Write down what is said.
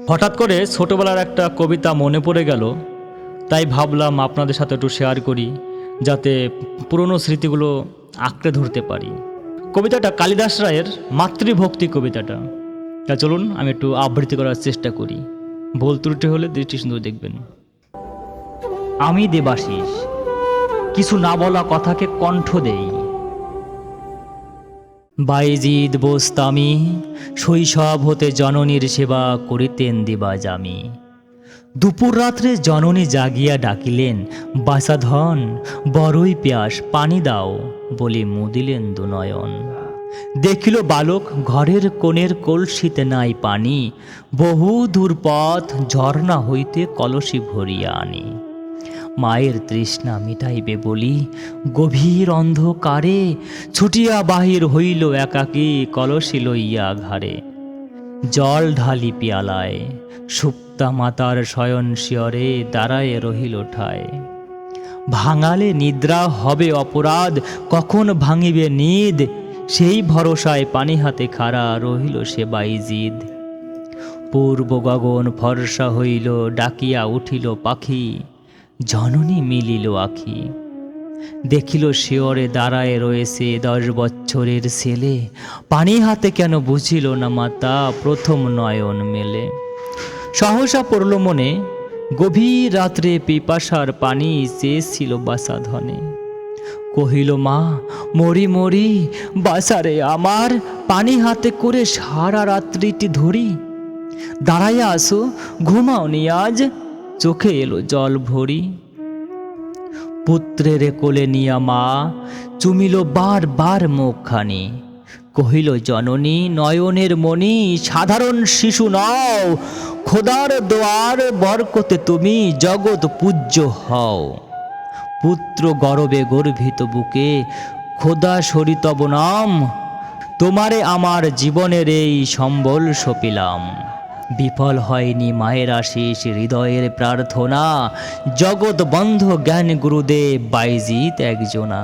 হঠাৎ করে ছোটবেলার একটা কবিতা মনে পড়ে গেল, তাই ভাবলাম আপনাদের সাথে একটু শেয়ার করি, যাতে পুরনো স্মৃতিগুলো আঁকড়ে ধরতে পারি। কবিতাটা কালিদাস রায়ের মাতৃভক্তি কবিতাটা। তা চলুন আমি একটু আবৃত্তি করার চেষ্টা করি, ভুল ত্রুটি হলে দৃষ্টি সুন্দর দেখবেন। আমি দেবাশিস, কিছু না বলা কথাকে কণ্ঠ দেই। বাইজিদ বোস্তামি, শৈশব হতে জননীর সেবা করিতেন দিবাজামি। দুপুর রাত্রে জননী জাগিয়া ডাকিলেন, বাসাধন বড়ই প্যাস পানি দাও, বলে মুদিলেন দুনয়ন। দেখিল বালক ঘরের কোণের কলসিতে নাই পানি, বহু দূর পথ ঝর্ণা হইতে কলসি ভরিয়া আনি। মায়ের তৃষ্ণা মিটাইবে বলি গভীর অন্ধকারে ছুটিয়া বাহির হইল একাকী কলসি লইয়া ঘাড়ে। জল ঢালি পিয়ালায় সুপ্তা মাতার শয়ন শিয়রে দাঁড়ায় রহিল ঠায়। ভাঙালে নিদ্রা হবে অপরাধ, কখন ভাঙিবে নিদ, সেই ভরসায় পানি হাতে খাড়া রহিল সে বাইজিদ। পূর্ব গগন ফর্সা হইল ডাকিয়া উঠিল পাখি, জননী মিলিল আখি। দেখিল শিয়রে দাঁড়ায় রয়েছে 10 বছরের ছেলে, পানি হাতে কেন বুঝিল না মাতা প্রথম নয়ন মেলে। সহসা পড়ল মনে, গভীর রাত্রে পিপাসার পানি চেয়েছিল বাসাধনে। কহিল মা মরি মরি বাসারে আমার, পানি হাতে করে সারা রাত্রিটি ধরি। দাঁড়াইয়া আসো ঘুমাওনি আজ, চোখে এলো জল ভরি। পুত্রের কোলে নিয়া মা চুমিল বার বার মুখখানি। কহিল জননী নয়নের মণি, সাধারণ শিশু নও, খোদার দোয়ার বরকতে তুমি জগৎ পূজ্য হও। পুত্র গর্বে গর্ভিত বুকে খোদা সরিতব নাম, তোমারে আমার জীবনের এই সম্বল সপিলাম। বিফল হয়নি মায়ের আশিস হৃদয়ের প্রার্থনা, জগৎ বন্ধ জ্ঞান গুরুদেব বাইজিত একজনা।